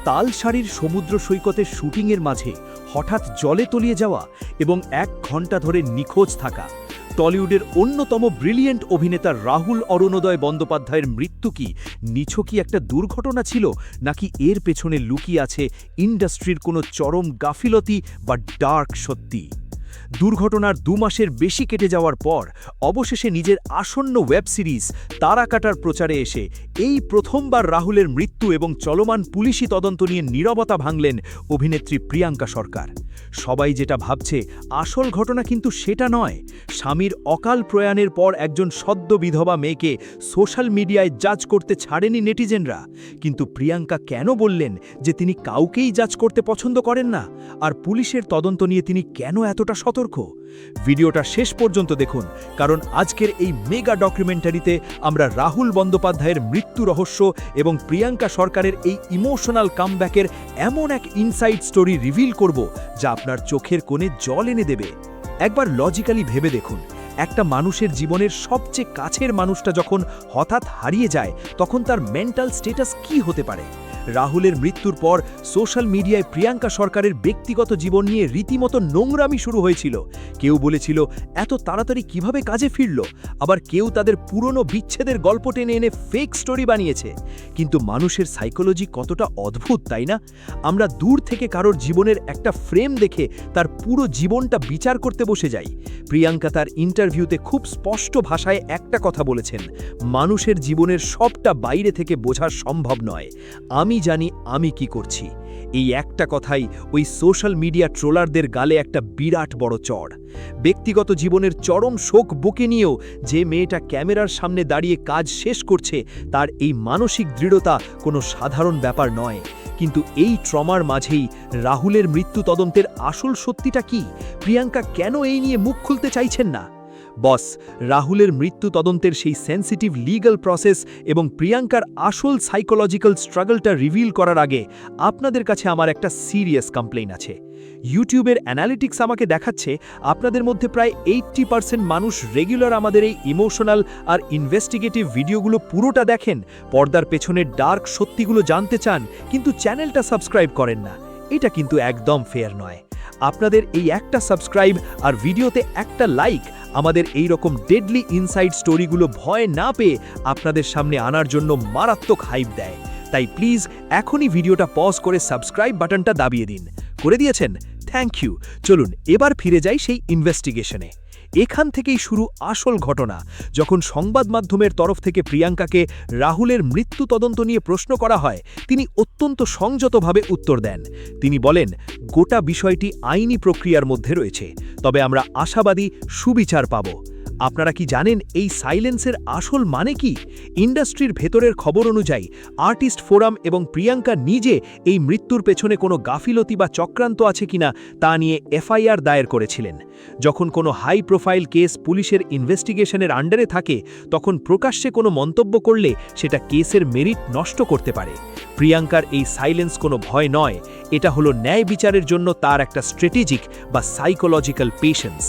তালসারির সমুদ্র সৈকতের শুটিংয়ের মাঝে হঠাৎ জলে তলিয়ে যাওয়া এবং 1 ঘণ্টা ধরে নিখোঁজ থাকা। টলিউডের অন্যতম ব্রিলিয়েন্ট অভিনেতা রাহুল অরুণোদয় বন্দ্যোপাধ্যায়ের মৃত্যু কি নিছকই একটা দুর্ঘটনা ছিল, নাকি এর পেছনে লুকিয়ে আছে ইন্ডাস্ট্রির কোনো চরম গাফিলতি বা ডার্ক সত্যি? দুর্ঘটনার 2 মাসের বেশি কেটে যাওয়ার পর অবশেষে নিজের আসন্ন ওয়েব সিরিজ তারা কাটার প্রচারে এসে এই প্রথমবার রাহুলের মৃত্যু এবং চলমান পুলিশি তদন্ত নিয়ে নীরবতা ভাঙলেন অভিনেত্রী প্রিয়াঙ্কা সরকার। সবাই যেটা ভাবছে আসল ঘটনা কিন্তু সেটা নয়। স্বামীর অকাল প্রয়াণের পর একজন সদ্য বিধবা মেয়েকে সোশ্যাল মিডিয়ায় জাজ করতে ছাড়েনি নেটিজেনরা, কিন্তু প্রিয়াঙ্কা কেন বললেন যে তিনি কাউকেই জাজ করতে পছন্দ করেন না, আর পুলিশের তদন্ত নিয়ে তিনি কেন এতটা সতর্ক? ভিডিওটা শেষ পর্যন্ত দেখুন, কারণ আজকের এই মেগা ডকুমেন্টারিতে আমরা রাহুল বন্দ্যোপাধ্যায়ের মৃত্যু রহস্য এবং প্রিয়াঙ্কা সরকারের এই ইমোশনাল কামব্যাকের এমন এক ইনসাইড স্টোরি রিভিল করব যা আপনার চোখের কোণে জল এনে দেবে। একবার লজিক্যালি ভেবে দেখুন, একটা মানুষের জীবনের সবচেয়ে কাছের মানুষটা যখন হঠাৎ হারিয়ে যায় তখন তার মেন্টাল স্ট্যাটাস কী হতে পারে? রাহুলের মৃত্যুর পর সোশ্যাল মিডিয়ায় প্রিয়াঙ্কা সরকারের ব্যক্তিগত জীবন নিয়ে রীতিমতো নোংরামি শুরু হয়েছিল। কেউ বলেছিল এত তাড়াতাড়ি কিভাবে কাজে ফিরল, আবার কেউ তাদের পুরনো বিচ্ছেদের গল্প টেনে এনে ফেক স্টোরি বানিয়েছে। কিন্তু মানুষের সাইকোলজি কতটা অদ্ভুত, তাই না? আমরা দূর থেকে কারোর জীবনের একটা ফ্রেম দেখে তার পুরো জীবনটা বিচার করতে বসে যাই। প্রিয়াঙ্কা তার ইন্টারভিউতে খুব স্পষ্ট ভাষায় একটা কথা বলেছেন, মানুষের জীবনের সবটা বাইরে থেকে বোঝা সম্ভব নয়, আমি জানি আমি কি করছি। এই একটা কথাই ওই সোশ্যাল মিডিয়া ট্রোলারদের গালে একটা বিরাট বড় চড়। ব্যক্তিগত জীবনের চরম শোক বুকে নিয়েও যে মেয়েটা ক্যামেরার সামনে দাঁড়িয়ে কাজ শেষ করছে, তার এই মানসিক দৃঢ়তা কোনো সাধারণ ব্যাপার নয়। কিন্তু এই ট্রমার মাঝেই রাহুলের মৃত্যু তদন্তের আসল সত্যিটা কি? প্রিয়াঙ্কা কেন এই নিয়ে মুখ খুলতে চাইছেন না? বস, রাহুলের মৃত্যু তদন্তের সেই সেন্সিটিভ লিগ্যাল প্রসেস এবং প্রিয়াঙ্কার আসল সাইকোলজিক্যাল স্ট্রাগলটা রিভিল করার আগে আপনাদের কাছে আমার একটা সিরিয়াস কমপ্লেইন আছে। ইউটিউবের অ্যানালিটিক্স আমাকে দেখাচ্ছে আপনাদের মধ্যে প্রায় 80% মানুষ রেগুলার আমাদের এই ইমোশনাল আর ইনভেস্টিগেটিভ ভিডিওগুলো পুরোটা দেখেন, পর্দার পেছনের ডার্ক সত্যিগুলো জানতে চান, কিন্তু চ্যানেলটা সাবস্ক্রাইব করেন না। এটা কিন্তু একদম ফেয়ার নয়। আপনাদের এই একটা সাবস্ক্রাইব আর ভিডিওতে একটা লাইক আমাদের এই রকম ডেডলি ইনসাইড স্টোরিগুলো ভয় না পেয়ে আপনাদের সামনে আনার জন্য মারাত্মক হাইপ দেয়। তাই প্লিজ এখনই ভিডিওটা পজ করে সাবস্ক্রাইব বাটনটা দাবিয়ে দিন। করে দিয়েছেন? Thank you. চলুন এবার ফিরে যাই সেই ইনভেস্টিগেশনে। এখান থেকেই শুরু আসল ঘটনা। যখন সংবাদ মাধ্যমের তরফ থেকে প্রিয়াঙ্কাকে রাহুলের মৃত্যু তদন্ত নিয়ে প্রশ্ন করা হয়, তিনি অত্যন্ত সংযতভাবে উত্তর দেন। তিনি বলেন, গোটা বিষয়টি আইনি প্রক্রিয়ার মধ্যে রয়েছে, তবে আমরা আশাবাদী সুবিচার পাব। আপনারা কি জানেন এই সাইলেন্সের আসল মানে কি? ইন্ডাস্ট্রির ভেতরের খবর অনুযায়ী আর্টিস্ট ফোরাম এবং প্রিয়াঙ্কা নিজে এই মৃত্যুর পেছনে কোনো গাফিলতি বা চক্রান্ত আছে কিনা তা নিয়ে এফআইআর দায়ের করেছিলেন। যখন কোনো হাই প্রোফাইল কেস পুলিশের ইনভেস্টিগেশনের আন্ডারে থাকে, তখন প্রকাশ্যে কোনো মন্তব্য করলে সেটা কেসের মেরিট নষ্ট করতে পারে। প্রিয়াঙ্কার এই সাইলেন্স কোনো ভয় নয়, এটা হলো ন্যায় বিচারের জন্য তার একটা স্ট্র্যাটেজিক বা সাইকোলজিক্যাল পেশেন্স।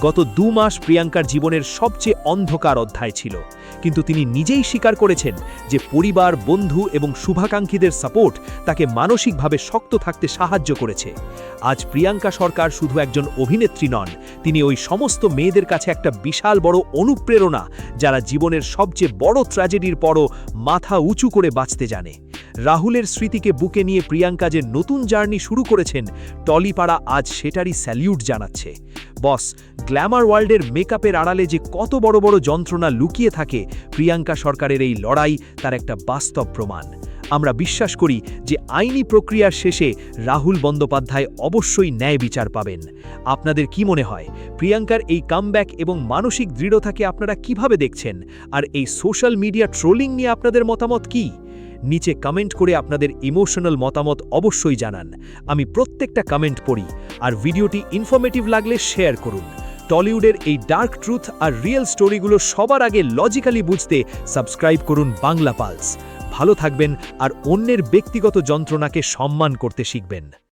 গত 2 মাস প্রিয়াঙ্কার জীবনের সবচেয়ে অন্ধকার অধ্যায় ছিল, কিন্তু তিনি নিজেই স্বীকার করেছেন যে পরিবার, বন্ধু এবং শুভাকাঙ্ক্ষীদের সাপোর্ট তাকে মানসিকভাবে শক্ত থাকতে সাহায্য করেছে। আজ প্রিয়াঙ্কা সরকার শুধু একজন অভিনেত্রী নন, তিনি ওই সমস্ত মেয়েদের কাছে একটা বিশাল বড় অনুপ্রেরণা, যারা জীবনের সবচেয়ে বড় ট্র্যাজেডির পরও মাথা উঁচু করে বাঁচতে জানে। রাহুলের স্মৃতিকে বুকে নিয়ে প্রিয়াঙ্কা যে নতুন জার্নি শুরু করেছেন, টলিপাড়া আজ সেটারই স্যালিউট জানাচ্ছে। বস, গ্ল্যামার ওয়ার্ল্ডের মেকআপের আড়ালে যে কত বড় বড় যন্ত্রণা লুকিয়ে থাকে, প্রিয়াঙ্কা সরকারের এই লড়াই তার একটা বাস্তব প্রমাণ। আমরা বিশ্বাস করি যে আইনি প্রক্রিয়ার শেষে রাহুল বন্দ্যোপাধ্যায় অবশ্যই ন্যায় বিচার পাবেন। আপনাদের কি মনে হয়, প্রিয়াঙ্কার এই কামব্যাক এবং মানসিক দৃঢ়তাকে আপনারা কিভাবে দেখছেন? আর এই সোশ্যাল মিডিয়া ট্রোলিং নিয়ে আপনাদের মতামত কি? নিচে কমেন্ট করে আপনাদের ইমোশনাল মতামত অবশ্যই জানান। আমি প্রত্যেকটা কমেন্ট পড়ি। আর ভিডিওটি ইনফরমেটিভ লাগলে শেয়ার করুন। টলিউডের এই ডার্ক ট্রুথ আর রিয়েল স্টোরিগুলো সবার আগে লজিক্যালি বুঝতে সাবস্ক্রাইব করুন বাংলা পালস। ভালো থাকবেন আর অন্যের ব্যক্তিগত যন্ত্রণাকে সম্মান করতে শিখবেন।